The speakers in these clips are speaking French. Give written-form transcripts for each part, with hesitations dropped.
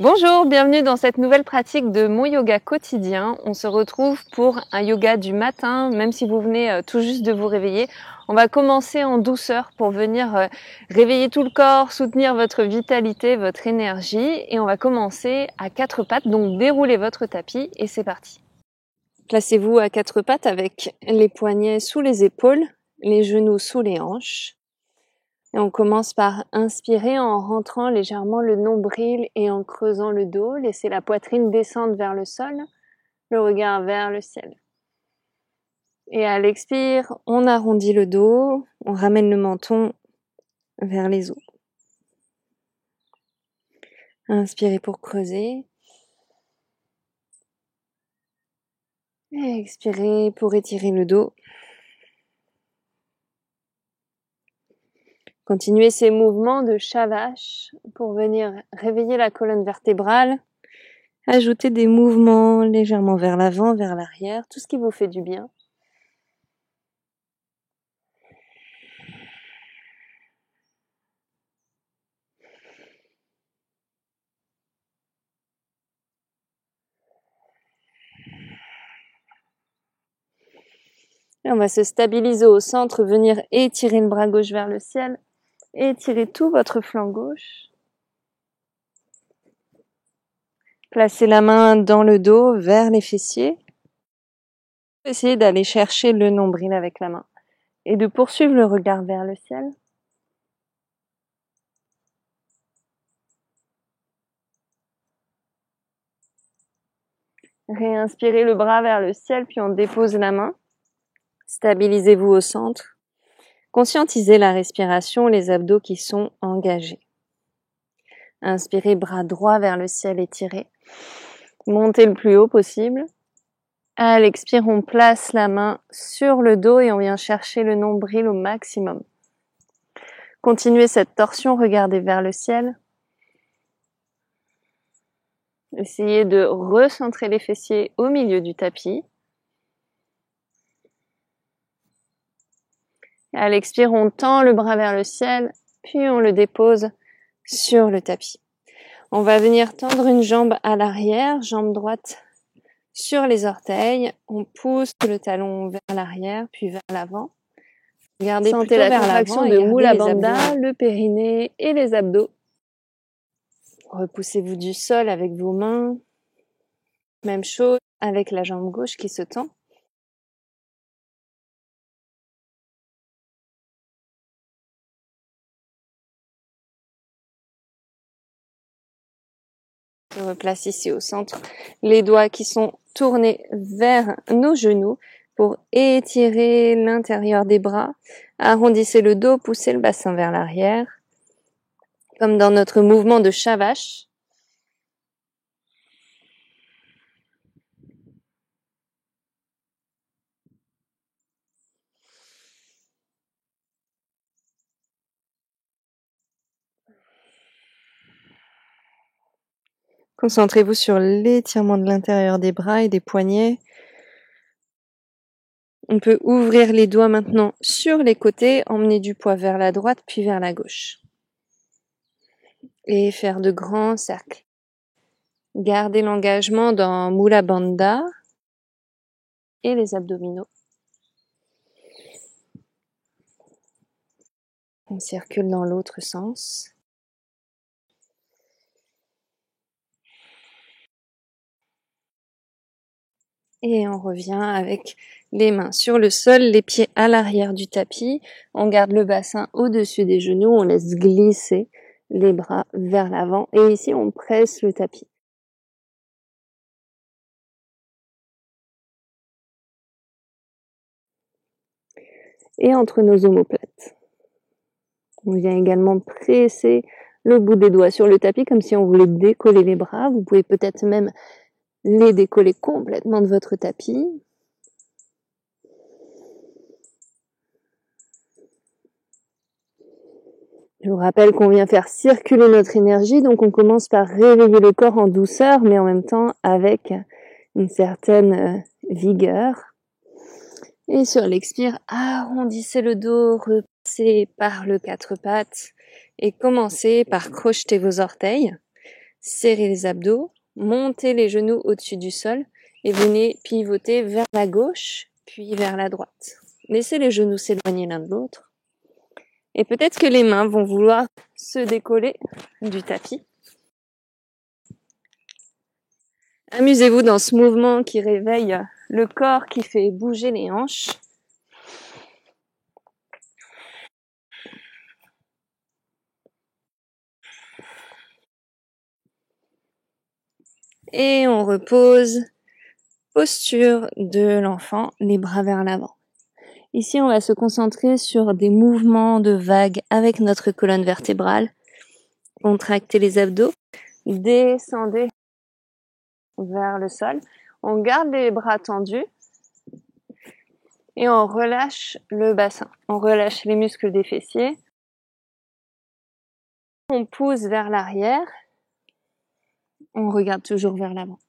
Bonjour, bienvenue dans cette nouvelle pratique de mon yoga quotidien. On se retrouve pour un yoga du matin, même si vous venez tout juste de vous réveiller. On va commencer en douceur pour venir réveiller tout le corps, soutenir votre vitalité, votre énergie. Et on va commencer à quatre pattes, donc déroulez votre tapis et c'est parti. Placez-vous à quatre pattes avec les poignets sous les épaules, les genoux sous les hanches. Et on commence par inspirer en rentrant légèrement le nombril et en creusant le dos. Laissez la poitrine descendre vers le sol, le regard vers le ciel. Et à l'expire, on arrondit le dos, on ramène le menton vers les os. Inspirez pour creuser. Et expirez pour étirer le dos. Continuez ces mouvements de Shavash pour venir réveiller la colonne vertébrale. Ajoutez des mouvements légèrement vers l'avant, vers l'arrière, tout ce qui vous fait du bien. Et on va se stabiliser au centre, venir étirer le bras gauche vers le ciel, étirer tout votre flanc gauche. Placez la main dans le dos, vers les fessiers. Essayez d'aller chercher le nombril avec la main et de poursuivre le regard vers le ciel. Réinspirez le bras vers le ciel, puis on dépose la main. Stabilisez-vous au centre. Conscientisez la respiration, les abdos qui sont engagés. Inspirez, bras droit vers le ciel étiré. Montez le plus haut possible. À l'expire, on place la main sur le dos et on vient chercher le nombril au maximum. Continuez cette torsion, regardez vers le ciel. Essayez de recentrer les fessiers au milieu du tapis. À l'expire, on tend le bras vers le ciel, puis on le dépose sur le tapis. On va venir tendre une jambe à l'arrière, jambe droite sur les orteils. On pousse le talon vers l'arrière, puis vers l'avant. Gardez plutôt la contraction de Mula Bandha, le périnée et les abdos. Repoussez-vous du sol avec vos mains. Même chose avec la jambe gauche qui se tend. Je replace ici au centre les doigts qui sont tournés vers nos genoux pour étirer l'intérieur des bras. Arrondissez le dos, poussez le bassin vers l'arrière. Comme dans notre mouvement de Shavash. Concentrez-vous sur l'étirement de l'intérieur des bras et des poignets. On peut ouvrir les doigts maintenant sur les côtés, emmener du poids vers la droite puis vers la gauche. Et faire de grands cercles. Gardez l'engagement dans Mula Bandha et les abdominaux. On circule dans l'autre sens. Et on revient avec les mains sur le sol, les pieds à l'arrière du tapis. On garde le bassin au-dessus des genoux, on laisse glisser les bras vers l'avant. Et ici, on presse le tapis. Et entre nos omoplates. On vient également presser le bout des doigts sur le tapis comme si on voulait décoller les bras. Vous pouvez peut-être même les décoller complètement de votre tapis. Je vous rappelle qu'on vient faire circuler notre énergie, donc on commence par réveiller le corps en douceur, mais en même temps avec une certaine vigueur. Et sur l'expire, arrondissez le dos, repassez par le quatre pattes et commencez par crocheter vos orteils. serrez les abdos, montez les genoux au-dessus du sol et venez pivoter vers la gauche, puis vers la droite. Laissez les genoux s'éloigner l'un de l'autre. Et peut-être que les mains vont vouloir se décoller du tapis. Amusez-vous dans ce mouvement qui réveille le corps, qui fait bouger les hanches. Et on repose, posture de l'enfant, les bras vers l'avant. Ici, on va se concentrer sur des mouvements de vagues avec notre colonne vertébrale. Contractez les abdos, descendez vers le sol. On garde les bras tendus et on relâche le bassin. On relâche les muscles des fessiers. On pousse vers l'arrière. On regarde toujours vers l'avant.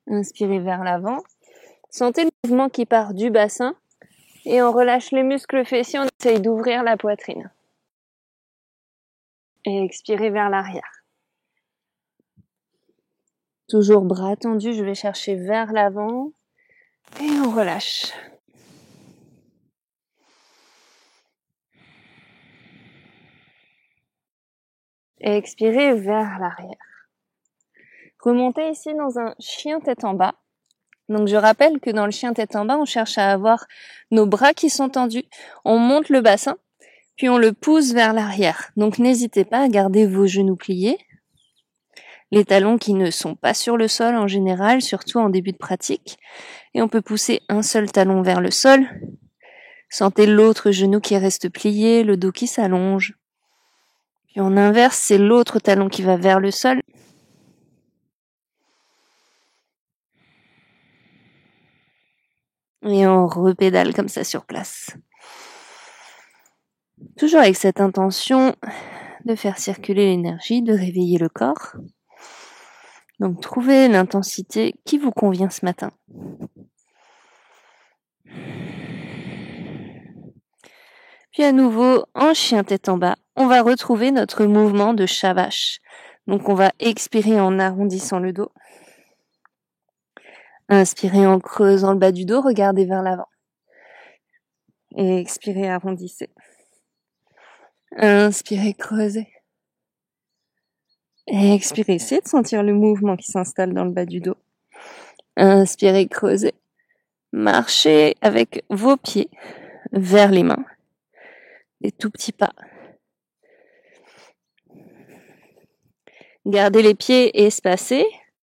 Inspirez vers l'avant. Sentez le mouvement qui part du bassin et on relâche les muscles fessiers. On essaye d'ouvrir la poitrine. Et expirez vers l'arrière. Toujours bras tendus, je vais chercher vers l'avant et on relâche. Et expirez vers l'arrière. Remontez ici dans un chien tête en bas. Donc je rappelle que dans le chien tête en bas, on cherche à avoir nos bras qui sont tendus. On monte le bassin, puis on le pousse vers l'arrière. Donc n'hésitez pas à garder vos genoux pliés. Les talons qui ne sont pas sur le sol en général, surtout en début de pratique. Et on peut pousser un seul talon vers le sol. Sentez l'autre genou qui reste plié, le dos qui s'allonge. Puis on inverse, c'est l'autre talon qui va vers le sol. Et on repédale comme ça sur place. Toujours avec cette intention de faire circuler l'énergie, de réveiller le corps. Donc trouvez l'intensité qui vous convient ce matin. Puis à nouveau, en chien tête en bas, on va retrouver notre mouvement de Shavash. Donc on va expirer en arrondissant le dos. Inspirez en creusant le bas du dos, regardez vers l'avant. Et expirez, arrondissez. Inspirez, creusez. Et expirez, essayez de sentir le mouvement qui s'installe dans le bas du dos. Inspirez, creusez. Marchez avec vos pieds vers les mains. Des tout petits pas. Gardez les pieds espacés.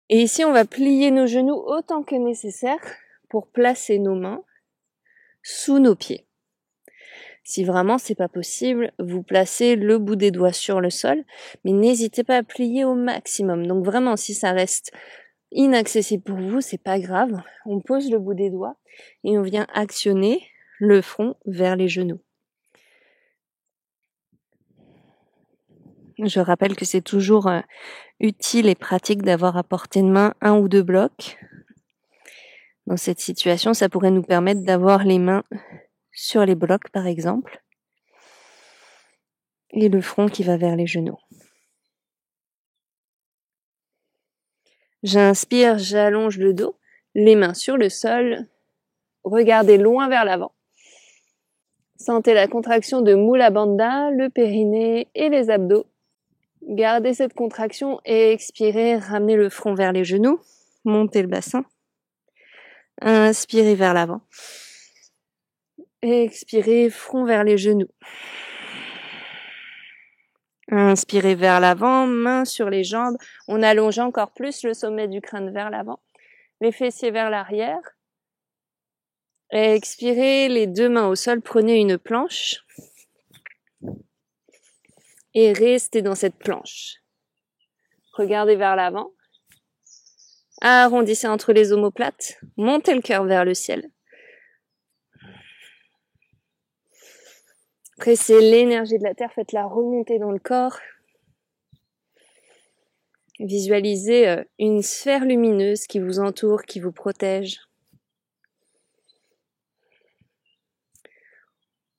Et ici, on va plier nos genoux autant que nécessaire pour placer nos mains sous nos pieds. Si vraiment c'est pas possible, vous placez le bout des doigts sur le sol, mais n'hésitez pas à plier au maximum. Donc vraiment, si ça reste inaccessible pour vous, c'est pas grave. On pose le bout des doigts et on vient actionner le front vers les genoux. Je rappelle que c'est toujours utile et pratique d'avoir à portée de main un ou deux blocs. Dans cette situation, ça pourrait nous permettre d'avoir les mains sur les blocs, par exemple, et le front qui va vers les genoux. J'inspire, j'allonge le dos, les mains sur le sol, regardez loin vers l'avant. Sentez la contraction de Mula Bandha, le périnée et les abdos. Gardez cette contraction et expirez, ramenez le front vers les genoux, montez le bassin. Inspirez vers l'avant. Expirez, front vers les genoux. Inspirez vers l'avant, mains sur les jambes. On allonge encore plus le sommet du crâne vers l'avant. Les fessiers vers l'arrière. Expirez, les deux mains au sol, prenez une planche. Et restez dans cette planche. Regardez vers l'avant. Arrondissez entre les omoplates. Montez le cœur vers le ciel. Pressez l'énergie de la terre, faites-la remonter dans le corps. Visualisez une sphère lumineuse qui vous entoure, qui vous protège.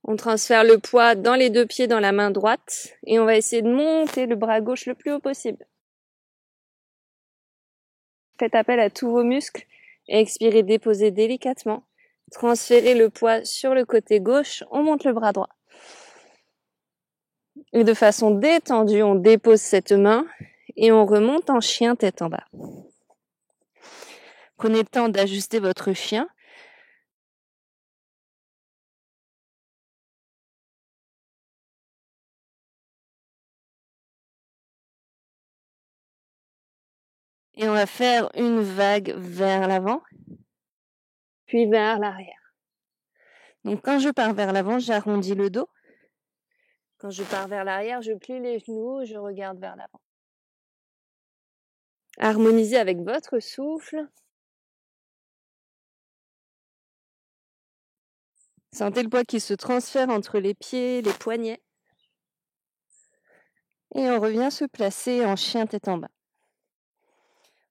On transfère le poids dans les deux pieds dans la main droite et on va essayer de monter le bras gauche le plus haut possible. Faites appel à tous vos muscles et expirez, déposez délicatement. Transférez le poids sur le côté gauche, on monte le bras droit. Et de façon détendue, on dépose cette main et on remonte en chien tête en bas. Prenez le temps d'ajuster votre chien. Et on va faire une vague vers l'avant, puis vers l'arrière. Donc quand je pars vers l'avant, j'arrondis le dos. Quand je pars vers l'arrière, je plie les genoux, je regarde vers l'avant. Harmonisez avec votre souffle. Sentez le poids qui se transfère entre les pieds, les poignets. Et on revient se placer en chien tête en bas.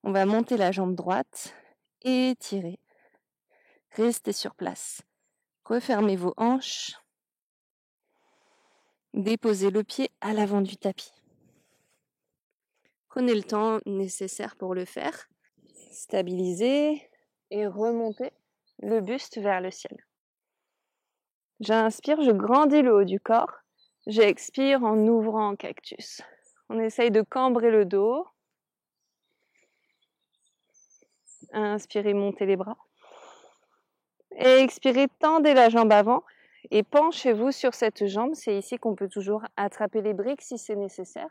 On va monter la jambe droite, étirer. Restez sur place. Refermez vos hanches. Déposez le pied à l'avant du tapis. Prenez le temps nécessaire pour le faire. Stabilisez et remontez le buste vers le ciel. J'inspire, je grandis le haut du corps. J'expire en ouvrant en cactus. On essaye de cambrer le dos. Inspirez, montez les bras. Et expirez, tendez la jambe avant et penchez-vous sur cette jambe. C'est ici qu'on peut toujours attraper les briques si c'est nécessaire.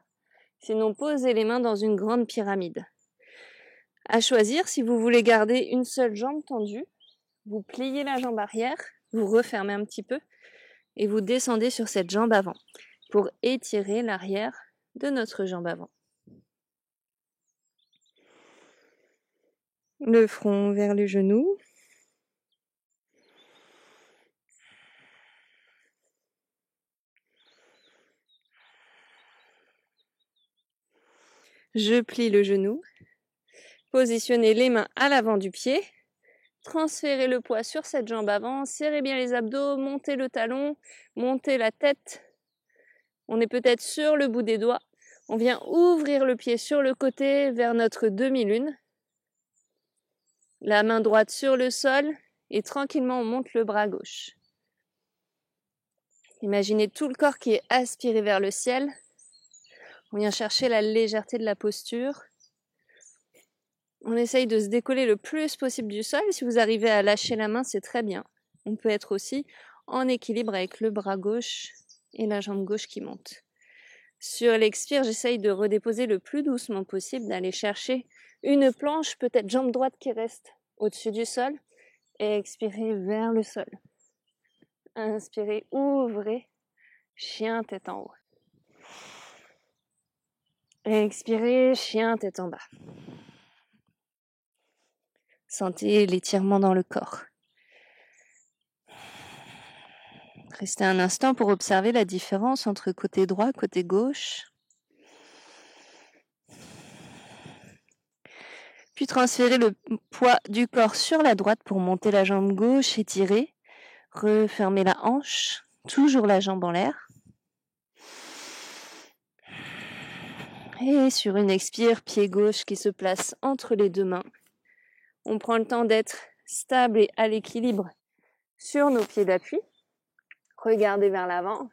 Sinon, posez les mains dans une grande pyramide. À choisir, si vous voulez garder une seule jambe tendue, vous pliez la jambe arrière, vous refermez un petit peu et vous descendez sur cette jambe avant pour étirer l'arrière de notre jambe avant. Le front vers le genou. Je plie le genou. Positionnez les mains à l'avant du pied. Transférez le poids sur cette jambe avant. Serrez bien les abdos. Montez le talon. Montez la tête. On est peut-être sur le bout des doigts. On vient ouvrir le pied sur le côté vers notre demi-lune. La main droite sur le sol. Et tranquillement, on monte le bras gauche. Imaginez tout le corps qui est aspiré vers le ciel. On vient chercher la légèreté de la posture. On essaye de se décoller le plus possible du sol. Si vous arrivez à lâcher la main, c'est très bien. On peut être aussi en équilibre avec le bras gauche et la jambe gauche qui monte. Sur l'expire, j'essaye de redéposer le plus doucement possible, d'aller chercher une planche, peut-être jambe droite qui reste au-dessus du sol, et expirer vers le sol. Inspirez, ouvrez, chien tête en haut. Expirez, chien tête en bas. Sentez l'étirement dans le corps. Restez un instant pour observer la différence entre côté droit et côté gauche. Puis transférez le poids du corps sur la droite pour monter la jambe gauche, étirer. Refermez la hanche, toujours la jambe en l'air. Et sur une expire, pied gauche qui se place entre les deux mains. On prend le temps d'être stable et à l'équilibre sur nos pieds d'appui. Regardez vers l'avant.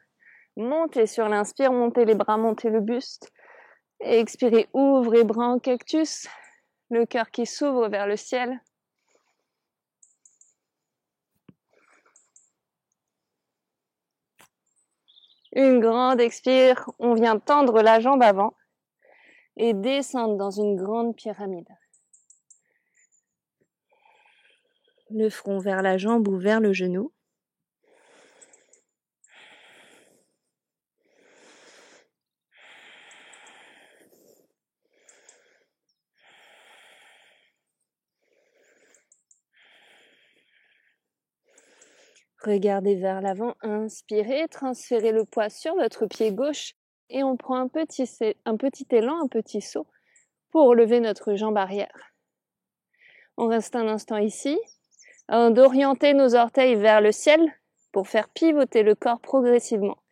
Montez sur l'inspire, montez les bras, montez le buste. Et expirez, ouvrez bras en cactus. Le cœur qui s'ouvre vers le ciel. Une grande expire. On vient tendre la jambe avant et descendre dans une grande pyramide. Le front vers la jambe ou vers le genou. Regardez vers l'avant, inspirez, transférez le poids sur votre pied gauche et on prend un petit élan, un petit saut pour lever notre jambe arrière. On reste un instant ici, d'orienter nos orteils vers le ciel pour faire pivoter le corps progressivement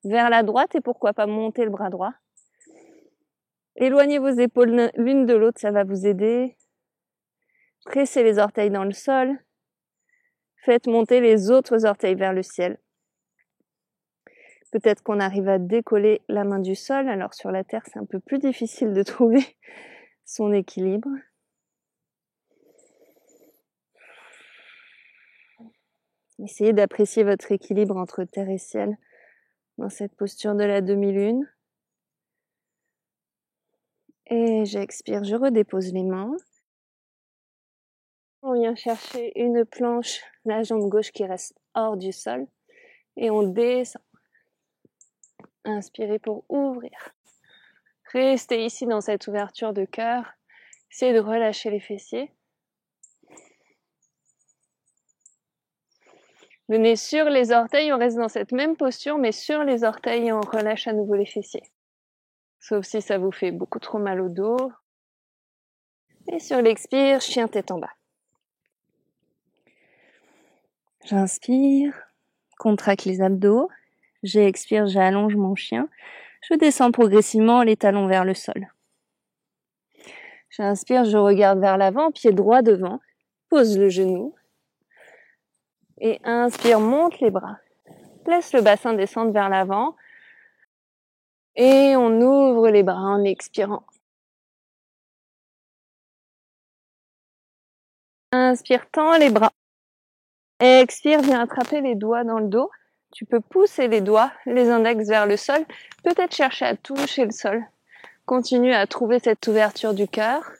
vers la droite et pourquoi pas monter le bras droit. Éloignez vos épaules l'une de l'autre, ça va vous aider. Pressez les orteils dans le sol. Faites monter les autres orteils vers le ciel. Peut-être qu'on arrive à décoller la main du sol. Alors sur la terre, c'est un peu plus difficile de trouver son équilibre. Essayez d'apprécier votre équilibre entre terre et ciel dans cette posture de la demi-lune. Et j'expire, je redépose les mains. On vient chercher une planche, la jambe gauche qui reste hors du sol. Et on descend. Inspirez pour ouvrir. Restez ici dans cette ouverture de cœur. Essayez de relâcher les fessiers. Venez sur les orteils, on reste dans cette même posture, mais sur les orteils et on relâche à nouveau les fessiers. Sauf si ça vous fait beaucoup trop mal au dos. Et sur l'expire, chien tête en bas. J'inspire, contracte les abdos. J'expire, j'allonge mon chien. Je descends progressivement les talons vers le sol. J'inspire, je regarde vers l'avant, pied droit devant. Pose le genou. Et inspire, monte les bras. Laisse le bassin descendre vers l'avant. Et on ouvre les bras en expirant. Inspire, tends les bras. Expire, viens attraper les doigts dans le dos. Tu peux pousser les doigts, les index vers le sol. Peut-être chercher à toucher le sol. Continue à trouver cette ouverture du cœur.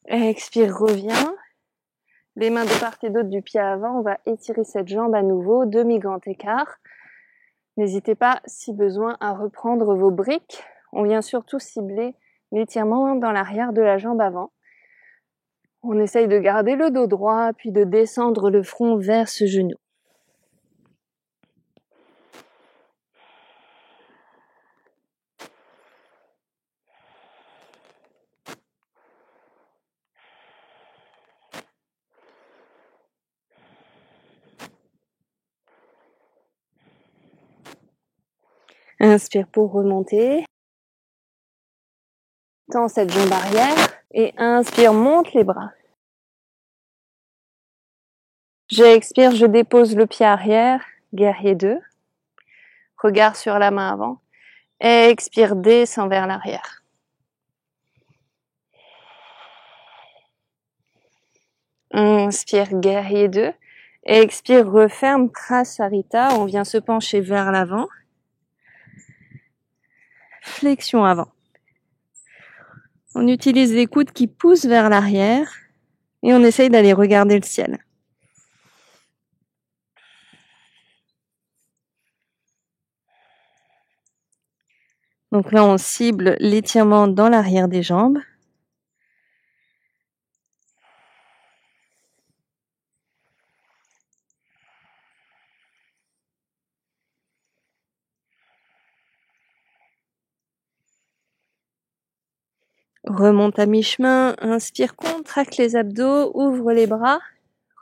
Expire, reviens. Les mains de part et d'autre du pied avant. On va étirer cette jambe à nouveau. Demi-grand écart. N'hésitez pas, si besoin, à reprendre vos briques. On vient surtout cibler l'étirement dans l'arrière de la jambe avant. On essaye de garder le dos droit, puis de descendre le front vers ce genou. Inspire pour remonter. Tends cette jambe arrière et inspire, monte les bras. J'expire, je dépose le pied arrière, guerrier 2. Regard sur la main avant. Expire, descend vers l'arrière. Inspire, guerrier 2. Expire, referme, Prasarita. On vient se pencher vers l'avant. Flexion avant. On utilise les coudes qui poussent vers l'arrière et on essaye d'aller regarder le ciel. Donc là, on cible l'étirement dans l'arrière des jambes. Remonte à mi-chemin, inspire, contracte les abdos, ouvre les bras,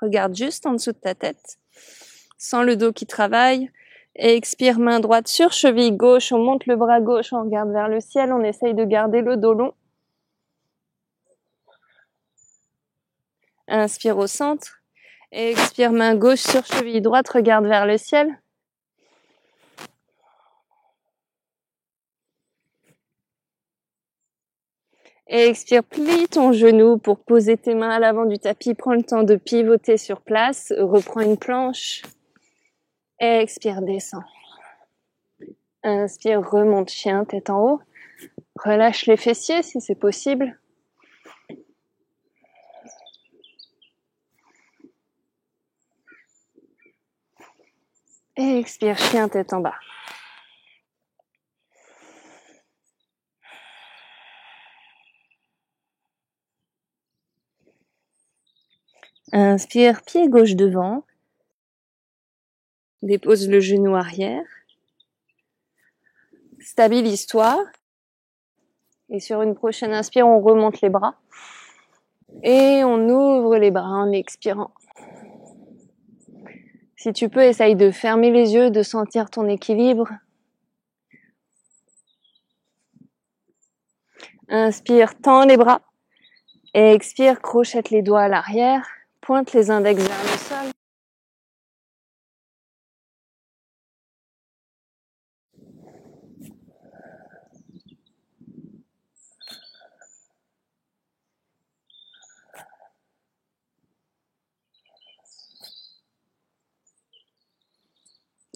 regarde juste en dessous de ta tête, sens le dos qui travaille, et expire, main droite sur cheville gauche, on monte le bras gauche, on regarde vers le ciel, on essaye de garder le dos long. Inspire au centre, et expire, main gauche sur cheville droite, regarde vers le ciel. Et expire, plie ton genou pour poser tes mains à l'avant du tapis. Prends le temps de pivoter sur place. Reprends une planche. Expire, descends. Inspire, remonte chien, tête en haut. Relâche les fessiers si c'est possible. Et expire, chien, tête en bas. Inspire, pied gauche devant. Dépose le genou arrière. Stabilise-toi. Et sur une prochaine inspire, on remonte les bras. Et on ouvre les bras en expirant. Si tu peux, essaye de fermer les yeux, de sentir ton équilibre. Inspire, tends les bras. Et expire, crochette les doigts à l'arrière. Pointe les index vers le sol.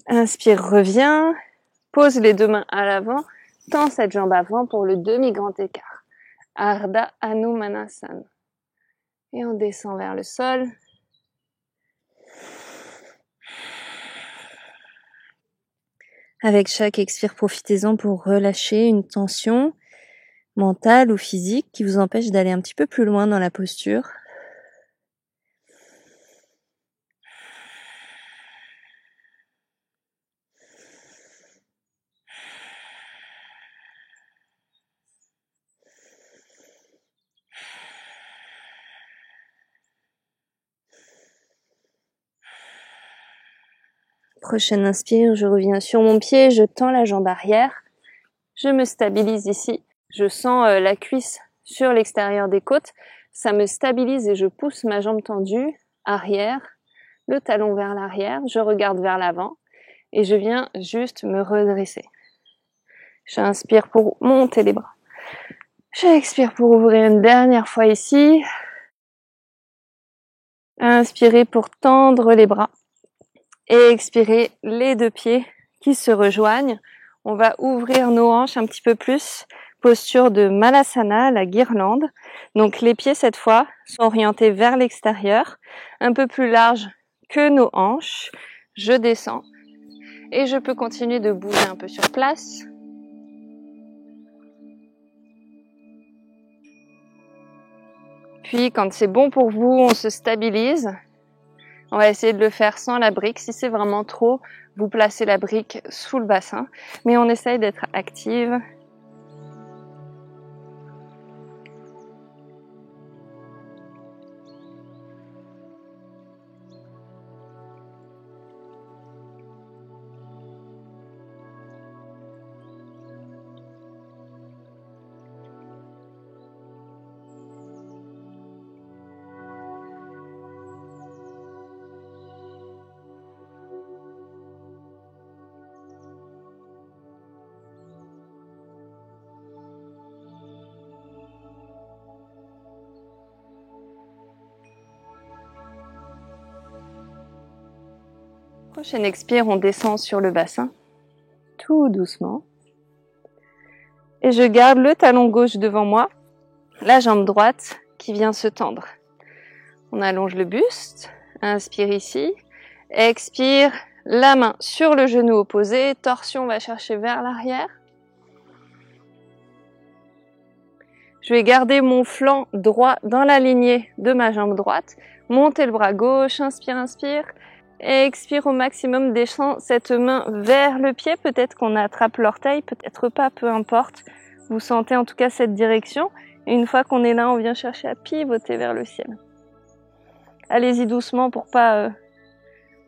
Inspire, reviens. Pose les deux mains à l'avant. Tends cette jambe avant pour le demi-grand écart. Ardha Hanumanasana. Et on descend vers le sol. Avec chaque expire, profitez-en pour relâcher une tension mentale ou physique qui vous empêche d'aller un petit peu plus loin dans la posture. Prochaine inspire, je reviens sur mon pied, je tends la jambe arrière. Je me stabilise ici. Je sens la cuisse sur l'extérieur des côtes. Ça me stabilise et je pousse ma jambe tendue, arrière, le talon vers l'arrière. Je regarde vers l'avant et je viens juste me redresser. J'inspire pour monter les bras. J'expire pour ouvrir une dernière fois ici. Inspirez pour tendre les bras. Et expirez les deux pieds qui se rejoignent. On va ouvrir nos hanches un petit peu plus. Posture de Malasana, la guirlande. Donc les pieds cette fois sont orientés vers l'extérieur, un peu plus large que nos hanches. Je descends et je peux continuer de bouger un peu sur place. Puis quand c'est bon pour vous, on se stabilise. On va essayer de le faire sans la brique. Si c'est vraiment trop, vous placez la brique sous le bassin. Mais on essaye d'être active. Prochaine expire, on descend sur le bassin, tout doucement. Et je garde le talon gauche devant moi, la jambe droite qui vient se tendre. On allonge le buste, inspire ici, expire, la main sur le genou opposé, torsion va chercher vers l'arrière. Je vais garder mon flanc droit dans la lignée de ma jambe droite, monter le bras gauche, inspire, inspire. Expire au maximum, descend cette main vers le pied. Peut-être qu'on attrape l'orteil, peut-être pas, peu importe. Vous sentez en tout cas cette direction. Et une fois qu'on est là, on vient chercher à pivoter vers le ciel. Allez-y doucement pour pas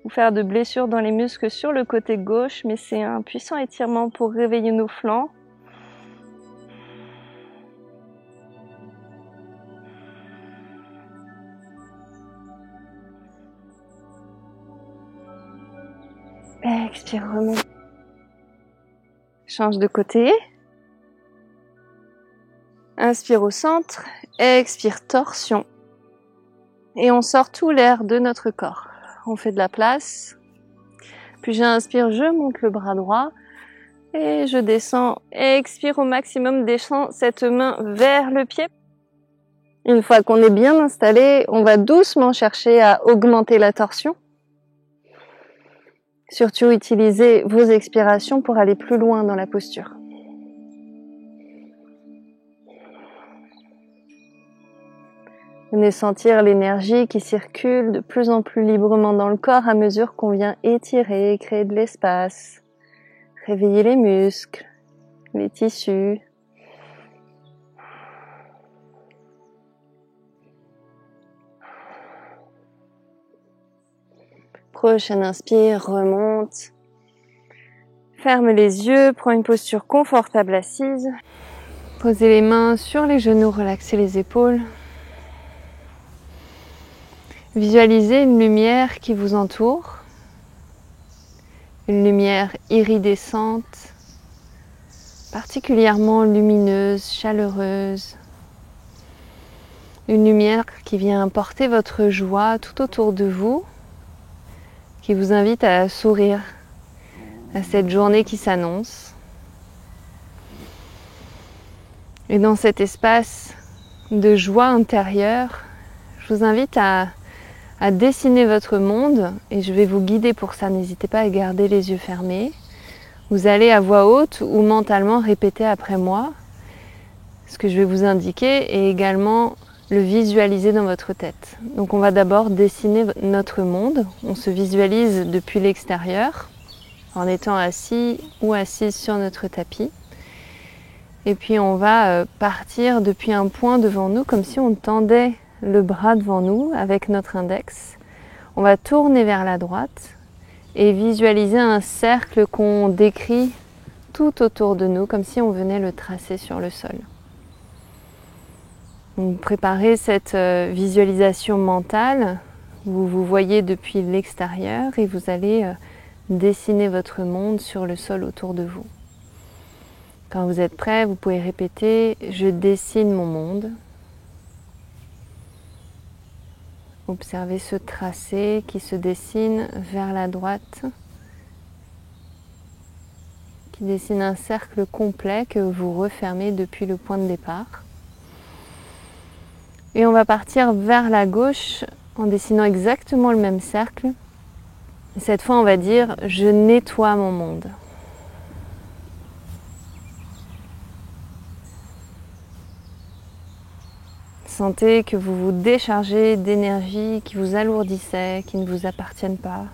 vous faire de blessures dans les muscles sur le côté gauche. Mais c'est un puissant étirement pour réveiller nos flancs. Expire, remonte. Change de côté. Inspire au centre. Expire, torsion. Et on sort tout l'air de notre corps. On fait de la place. Puis j'inspire, je monte le bras droit. Et je descends. Expire au maximum, descends cette main vers le pied. Une fois qu'on est bien installé, on va doucement chercher à augmenter la torsion. Surtout, utilisez vos expirations pour aller plus loin dans la posture. Venez sentir l'énergie qui circule de plus en plus librement dans le corps à mesure qu'on vient étirer, créer de l'espace, réveiller les muscles, les tissus. Prochaine inspire, remonte. Ferme les yeux, prends une posture confortable assise. Posez les mains sur les genoux, relaxez les épaules. Visualisez une lumière qui vous entoure. Une lumière iridescente, particulièrement lumineuse, chaleureuse. Une lumière qui vient porter votre joie tout autour de vous, qui vous invite à sourire à cette journée qui s'annonce. Et dans cet espace de joie intérieure, je vous invite à dessiner votre monde et je vais vous guider pour ça. N'hésitez pas à garder les yeux fermés. Vous allez à voix haute ou mentalement répéter après moi ce que je vais vous indiquer et également le visualiser dans votre tête. Donc on va d'abord dessiner notre monde. On se visualise depuis l'extérieur en étant assis ou assise sur notre tapis. Et puis on va partir depuis un point devant nous comme si on tendait le bras devant nous avec notre index. On va tourner vers la droite et visualiser un cercle qu'on décrit tout autour de nous comme si on venait le tracer sur le sol. Donc, préparez cette visualisation mentale. Vous vous voyez depuis l'extérieur et vous allez dessiner votre monde sur le sol autour de vous. Quand vous êtes prêt, vous pouvez répéter « Je dessine mon monde ». Observez ce tracé qui se dessine vers la droite, qui dessine un cercle complet que vous refermez depuis le point de départ. Et on va partir vers la gauche en dessinant exactement le même cercle. Et cette fois, on va dire « Je nettoie mon monde ». Sentez que vous vous déchargez d'énergie qui vous alourdissait, qui ne vous appartiennent pas.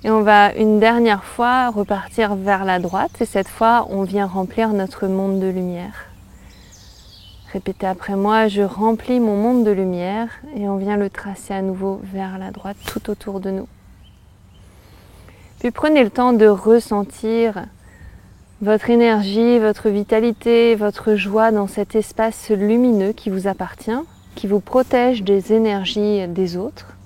Et on va une dernière fois repartir vers la droite et cette fois, on vient remplir notre monde de lumière. Répétez après moi, je remplis mon monde de lumière et on vient le tracer à nouveau vers la droite tout autour de nous. Puis prenez le temps de ressentir votre énergie, votre vitalité, votre joie dans cet espace lumineux qui vous appartient, qui vous protège des énergies des autres.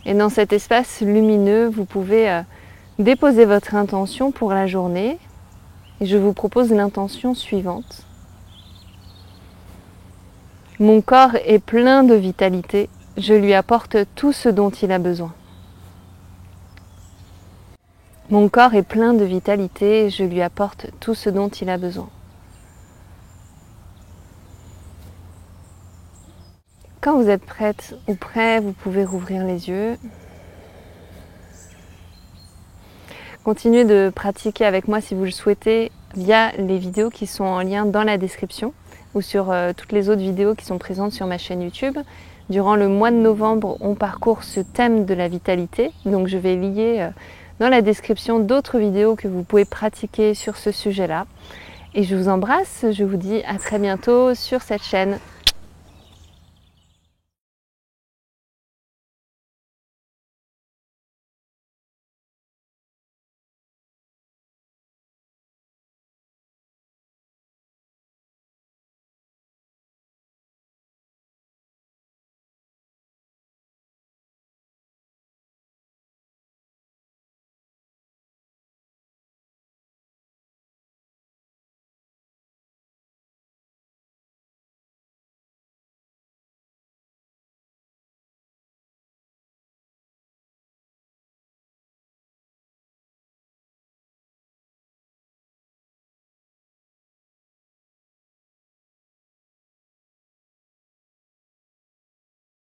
Et dans cet espace lumineux, vous pouvez déposer votre intention pour la journée. Et je vous propose l'intention suivante. Mon corps est plein de vitalité, je lui apporte tout ce dont il a besoin. Mon corps est plein de vitalité, je lui apporte tout ce dont il a besoin. Quand vous êtes prête ou prêt, vous pouvez rouvrir les yeux. Continuez de pratiquer avec moi si vous le souhaitez via les vidéos qui sont en lien dans la description ou sur toutes les autres vidéos qui sont présentes sur ma chaîne YouTube. Durant le mois de novembre, on parcourt ce thème de la vitalité. Donc je vais lier dans la description d'autres vidéos que vous pouvez pratiquer sur ce sujet-là. Et je vous embrasse, je vous dis à très bientôt sur cette chaîne.